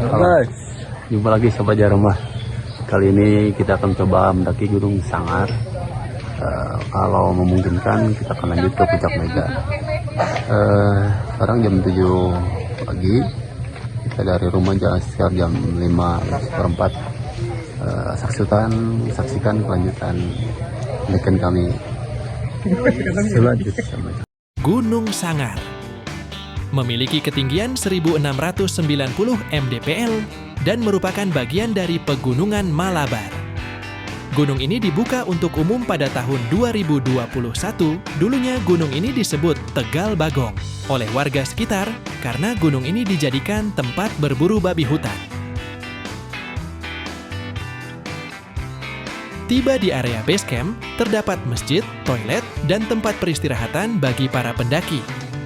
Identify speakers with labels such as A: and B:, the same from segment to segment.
A: Halo, jumpa lagi Sobat Jarumah. Kali ini kita akan coba mendaki Gunung Sangar. Kalau memungkinkan kita akan lanjut ke Puncak Mega. Sekarang jam 7 pagi. Kita dari rumah sekitar jam 5:04. Saksikan kelanjutan pendakian kami. Selanjutnya.
B: Gunung Sangar memiliki ketinggian 1690 mdpl dan merupakan bagian dari Pegunungan Malabar. Gunung ini dibuka untuk umum pada tahun 2021. Dulunya gunung ini disebut Tegal Bagong oleh warga sekitar karena gunung ini dijadikan tempat berburu babi hutan. Tiba di area base camp, terdapat masjid, toilet, dan tempat peristirahatan bagi para pendaki.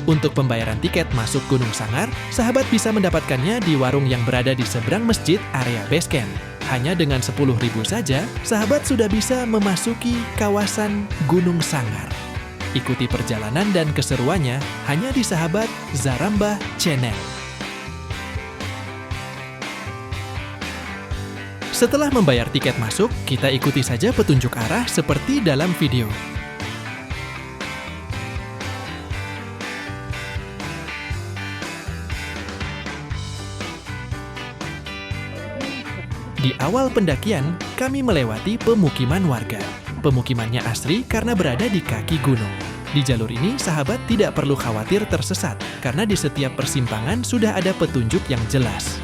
B: Untuk pembayaran tiket masuk Gunung Sangar, sahabat bisa mendapatkannya di warung yang berada di seberang masjid area base camp. Hanya dengan 10.000 saja, sahabat sudah bisa memasuki kawasan Gunung Sangar. Ikuti perjalanan dan keseruannya hanya di sahabat Zarambah Channel. Setelah membayar tiket masuk, kita ikuti saja petunjuk arah seperti dalam video. Di awal pendakian, kami melewati pemukiman warga. Pemukimannya asri karena berada di kaki gunung. Di jalur ini, sahabat tidak perlu khawatir tersesat, karena di setiap persimpangan sudah ada petunjuk yang jelas.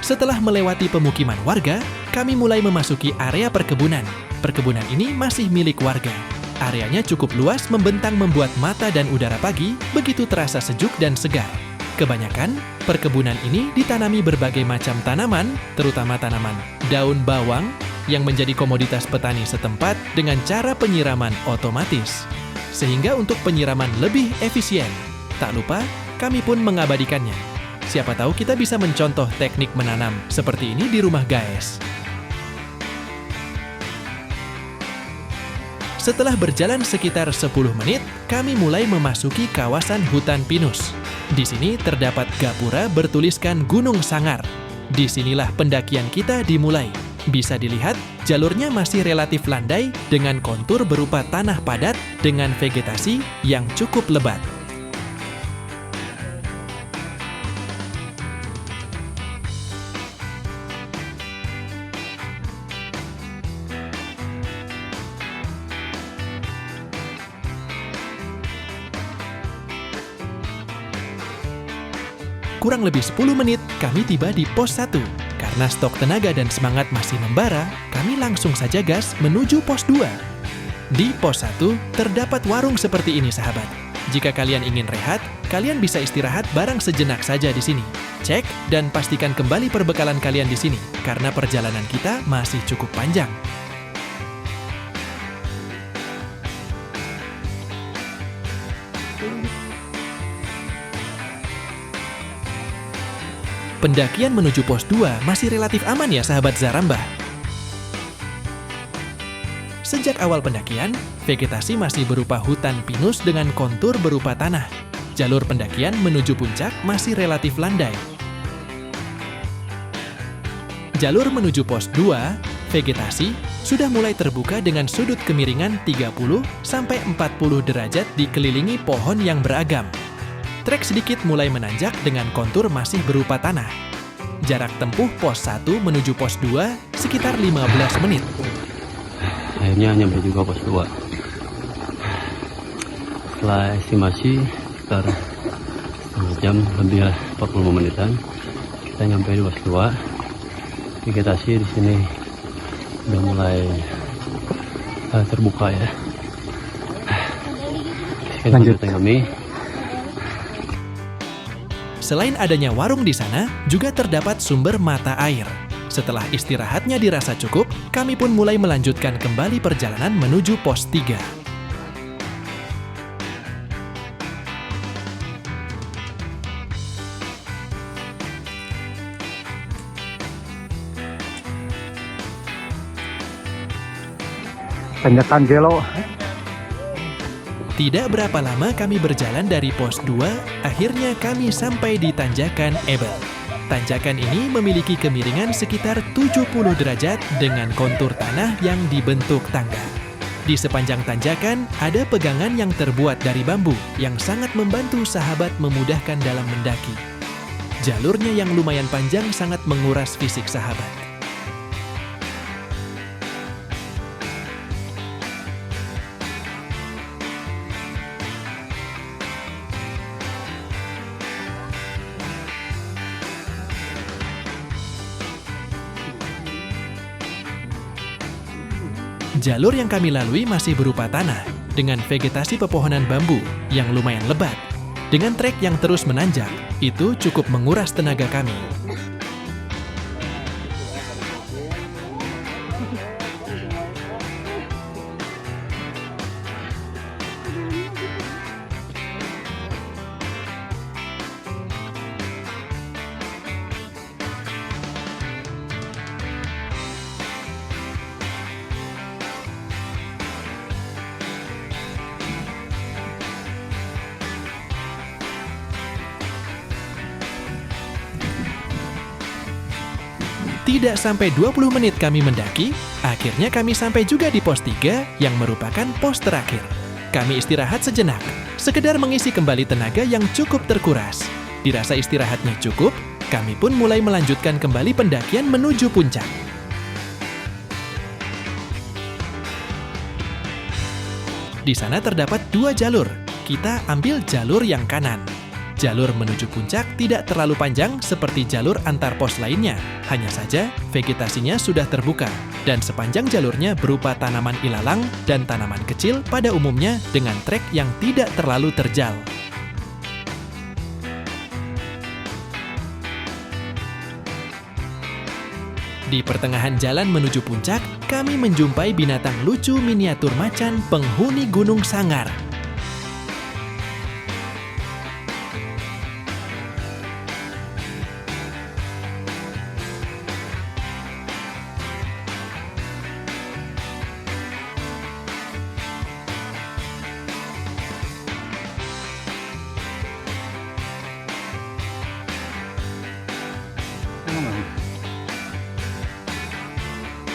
B: Setelah melewati pemukiman warga, kami mulai memasuki area perkebunan. Perkebunan ini masih milik warga. Areanya cukup luas membentang membuat mata dan udara pagi begitu terasa sejuk dan segar. Kebanyakan, perkebunan ini ditanami berbagai macam tanaman, terutama tanaman daun bawang yang menjadi komoditas petani setempat dengan cara penyiraman otomatis. Sehingga untuk penyiraman lebih efisien, tak lupa kami pun mengabadikannya. Siapa tahu kita bisa mencontoh teknik menanam seperti ini di rumah Gaes. Setelah berjalan sekitar 10 menit, kami mulai memasuki kawasan hutan pinus. Di sini terdapat gapura bertuliskan Gunung Sangar. Disinilah pendakian kita dimulai. Bisa dilihat, jalurnya masih relatif landai dengan kontur berupa tanah padat dengan vegetasi yang cukup lebat. Kurang lebih 10 menit, kami tiba di pos 1. Karena stok tenaga dan semangat masih membara, kami langsung saja gas menuju pos 2. Di pos 1, terdapat warung seperti ini, sahabat. Jika kalian ingin rehat, kalian bisa istirahat bareng sejenak saja di sini. Cek dan pastikan kembali perbekalan kalian di sini, karena perjalanan kita masih cukup panjang. Pendakian menuju pos 2 masih relatif aman ya sahabat Zarambah. Sejak awal pendakian, vegetasi masih berupa hutan pinus dengan kontur berupa tanah. Jalur pendakian menuju puncak masih relatif landai. Jalur menuju pos 2, vegetasi sudah mulai terbuka dengan sudut kemiringan 30-40 derajat dikelilingi pohon yang beragam. Trek sedikit mulai menanjak dengan kontur masih berupa tanah. Jarak tempuh pos 1 menuju pos 2 sekitar 15 menit.
A: Akhirnya nyampe juga pos 2. Setelah estimasi sekitar setengah jam, lebih 45 menitan, kita nyampe di pos 2. Vegetasi di sini udah mulai terbuka ya. Lanjut kami.
B: Selain adanya warung di sana, juga terdapat sumber mata air. Setelah istirahatnya dirasa cukup, kami pun mulai melanjutkan kembali perjalanan menuju pos 3.
C: Tanjakan Gelo.
B: Tidak berapa lama kami berjalan dari pos 2, akhirnya kami sampai di tanjakan Ebel. Tanjakan ini memiliki kemiringan sekitar 70 derajat dengan kontur tanah yang dibentuk tangga. Di sepanjang tanjakan ada pegangan yang terbuat dari bambu yang sangat membantu sahabat memudahkan dalam mendaki. Jalurnya yang lumayan panjang sangat menguras fisik sahabat. Jalur yang kami lalui masih berupa tanah, dengan vegetasi pepohonan bambu yang lumayan lebat. Dengan trek yang terus menanjak, itu cukup menguras tenaga kami. Tidak sampai 20 menit kami mendaki, akhirnya kami sampai juga di pos 3 yang merupakan pos terakhir. Kami istirahat sejenak, sekedar mengisi kembali tenaga yang cukup terkuras. Dirasa istirahatnya cukup, kami pun mulai melanjutkan kembali pendakian menuju puncak. Di sana terdapat 2 jalur, kita ambil jalur yang kanan. Jalur menuju puncak tidak terlalu panjang seperti jalur antar pos lainnya. Hanya saja, vegetasinya sudah terbuka, dan sepanjang jalurnya berupa tanaman ilalang dan tanaman kecil pada umumnya dengan trek yang tidak terlalu terjal. Di pertengahan jalan menuju puncak, kami menjumpai binatang lucu miniatur macan penghuni Gunung Sangar.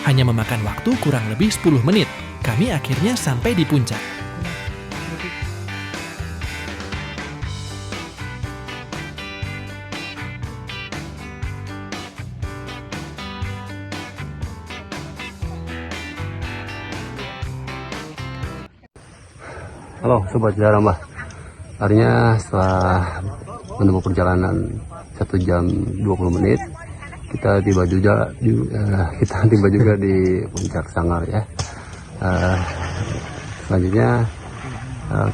B: Hanya memakan waktu kurang lebih 10 menit, kami akhirnya sampai di puncak.
A: Halo Sobat Jarambah. Akhirnya setelah menempuh perjalanan 1 jam 20 menit, kita tiba juga di puncak Sangar ya. Selanjutnya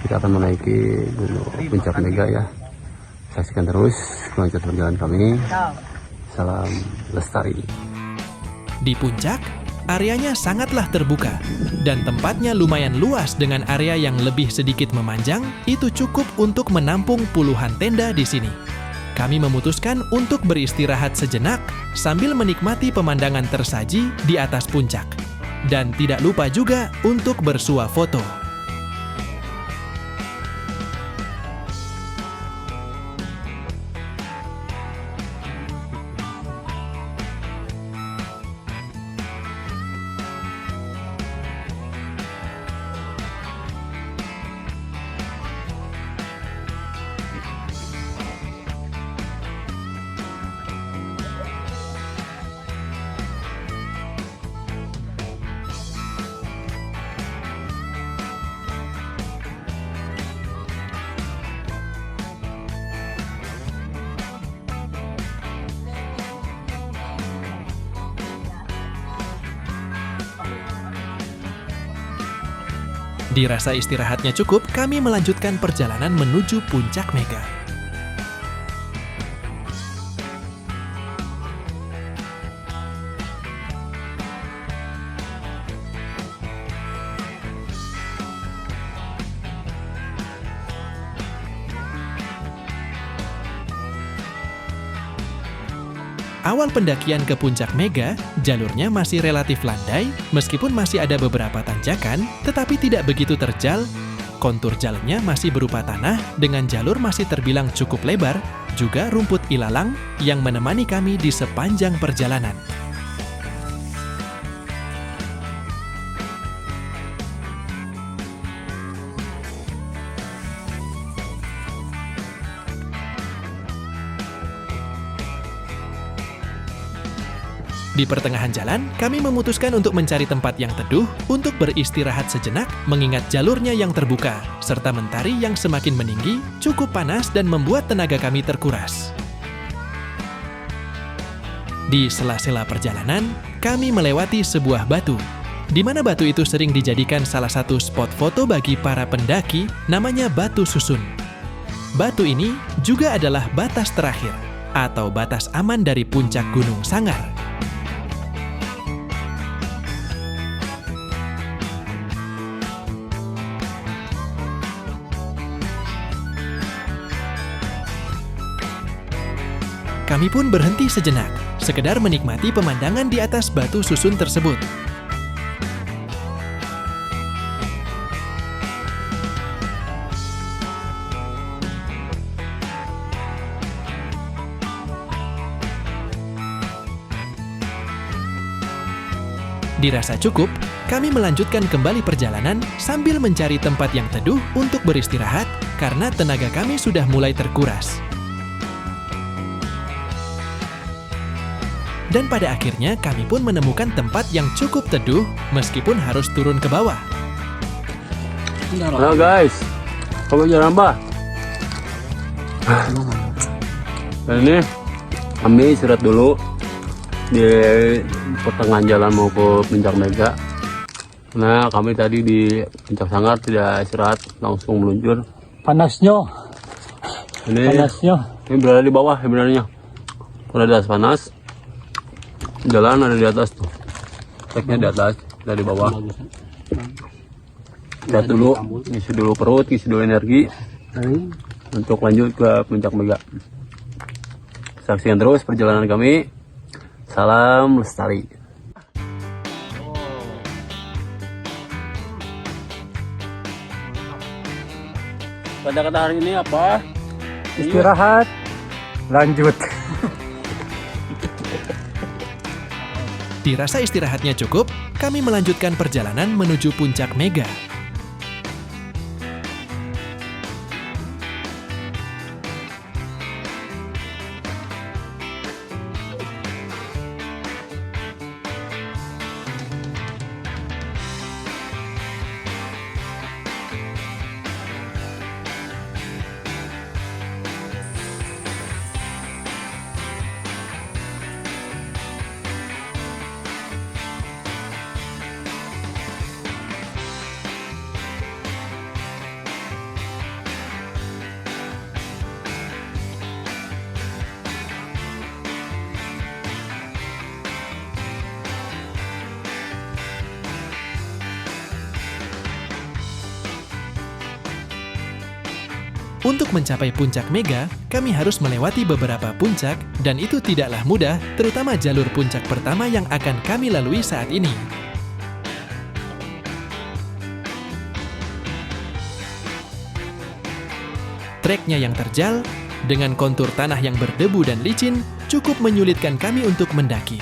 A: kita akan menaiki puncak Mega ya. Saksikan terus kelanjutan perjalanan kami. Salam lestari.
B: Di puncak, areanya sangatlah terbuka dan tempatnya lumayan luas dengan area yang lebih sedikit memanjang. Itu cukup untuk menampung puluhan tenda di sini. Kami memutuskan untuk beristirahat sejenak sambil menikmati pemandangan tersaji di atas puncak. Dan tidak lupa juga untuk bersuah foto. Dirasa istirahatnya cukup, kami melanjutkan perjalanan menuju puncak Mega. Awal pendakian ke puncak Mega, jalurnya masih relatif landai, meskipun masih ada beberapa tanjakan, tetapi tidak begitu terjal. Kontur jalannya masih berupa tanah dengan jalur masih terbilang cukup lebar, juga rumput ilalang yang menemani kami di sepanjang perjalanan. Di pertengahan jalan, kami memutuskan untuk mencari tempat yang teduh untuk beristirahat sejenak mengingat jalurnya yang terbuka, serta mentari yang semakin meninggi, cukup panas dan membuat tenaga kami terkuras. Di sela-sela perjalanan, kami melewati sebuah batu, di mana batu itu sering dijadikan salah satu spot foto bagi para pendaki, namanya Batu Susun. Batu ini juga adalah batas terakhir, atau batas aman dari puncak Gunung Sangar. Kami pun berhenti sejenak, sekedar menikmati pemandangan di atas batu susun tersebut. Dirasa cukup, kami melanjutkan kembali perjalanan sambil mencari tempat yang teduh untuk beristirahat karena tenaga kami sudah mulai terkuras. Dan pada akhirnya kami pun menemukan tempat yang cukup teduh meskipun harus turun ke bawah.
A: Halo guys, kamu jalan apa? Dan ini kami istirahat dulu di pertengahan jalan mau ke Puncak Mega. Nah kami tadi di Puncak Sangar tidak istirahat, langsung meluncur.
C: Panasnya
A: Ini berada di bawah sebenarnya. Kalau di atas panas, jalan ada di atas tuh. Treknya di atas, dari bawah. Lihat dulu, isi dulu perut, isi dulu energi untuk lanjut ke Puncak Mega. Saksikan terus perjalanan kami. Salam lestari. Kata-kata hari ini apa?
C: istirahat, lanjut.
B: Dirasa istirahatnya cukup, kami melanjutkan perjalanan menuju Puncak Mega. Untuk mencapai Puncak Mega, kami harus melewati beberapa puncak, dan itu tidaklah mudah, terutama jalur puncak pertama yang akan kami lalui saat ini. Treknya yang terjal, dengan kontur tanah yang berdebu dan licin, cukup menyulitkan kami untuk mendaki.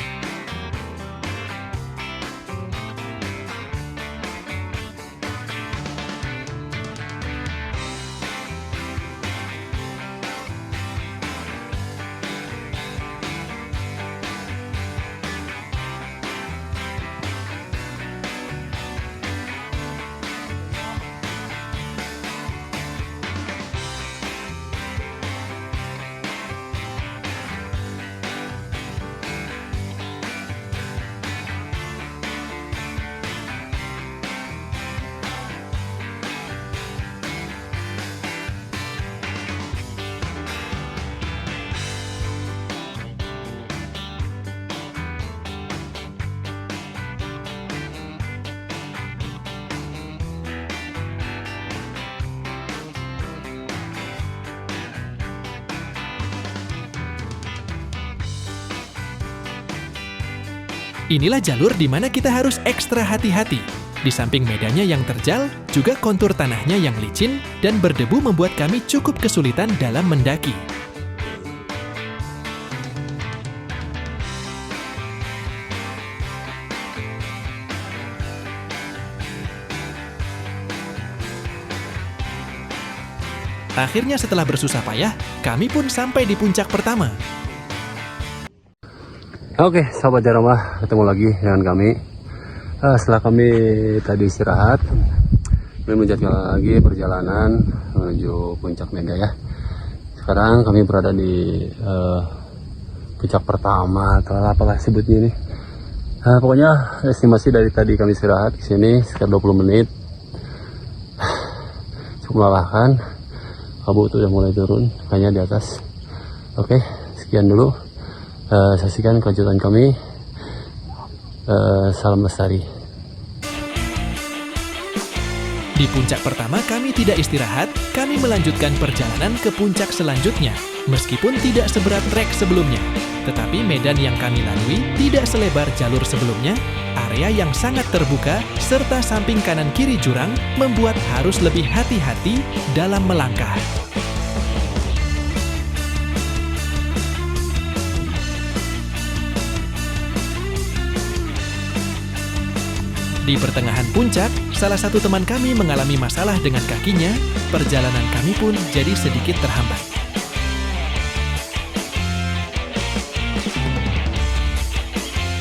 B: Inilah jalur di mana kita harus ekstra hati-hati. Di samping medannya yang terjal, juga kontur tanahnya yang licin dan berdebu membuat kami cukup kesulitan dalam mendaki. Akhirnya setelah bersusah payah, kami pun sampai di puncak pertama.
A: Oke, sahabat Jaromah, ketemu lagi dengan kami. Setelah kami tadi istirahat, kami melanjutkan lagi perjalanan menuju puncak Mega ya. Sekarang kami berada di puncak pertama atau apalah sebutnya ini. Pokoknya estimasi dari tadi kami istirahat ke sini sekitar 20 menit. Cukup melelahkan. Kabut udah mulai turun, kayaknya di atas. Oke, sekian dulu. Saksikan kelanjutan kami. Salam lestari.
B: Di puncak pertama kami tidak istirahat, kami melanjutkan perjalanan ke puncak selanjutnya. Meskipun tidak seberat trek sebelumnya, tetapi medan yang kami lalui tidak selebar jalur sebelumnya, area yang sangat terbuka, serta samping kanan kiri jurang membuat harus lebih hati-hati dalam melangkah. Di pertengahan puncak, salah satu teman kami mengalami masalah dengan kakinya, perjalanan kami pun jadi sedikit terhambat.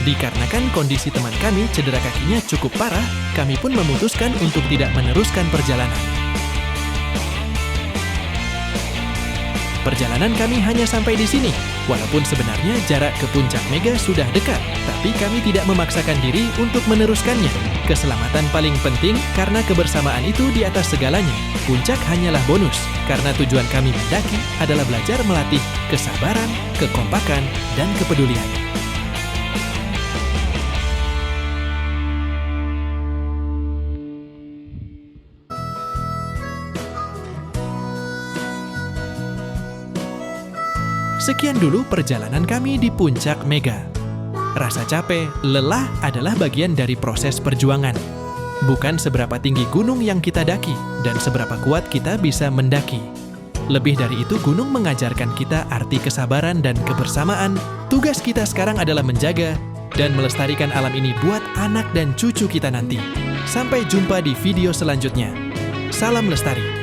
B: Dikarenakan kondisi teman kami cedera kakinya cukup parah, kami pun memutuskan untuk tidak meneruskan perjalanan. Perjalanan kami hanya sampai di sini, walaupun sebenarnya jarak ke puncak Mega sudah dekat, tapi kami tidak memaksakan diri untuk meneruskannya. Keselamatan paling penting karena kebersamaan itu di atas segalanya. Puncak hanyalah bonus, karena tujuan kami mendaki adalah belajar melatih kesabaran, kekompakan, dan kepedulian. Sekian dulu perjalanan kami di puncak Mega. Rasa capek, lelah adalah bagian dari proses perjuangan. Bukan seberapa tinggi gunung yang kita daki dan seberapa kuat kita bisa mendaki. Lebih dari itu, gunung mengajarkan kita arti kesabaran dan kebersamaan. Tugas kita sekarang adalah menjaga dan melestarikan alam ini buat anak dan cucu kita nanti. Sampai jumpa di video selanjutnya. Salam lestari.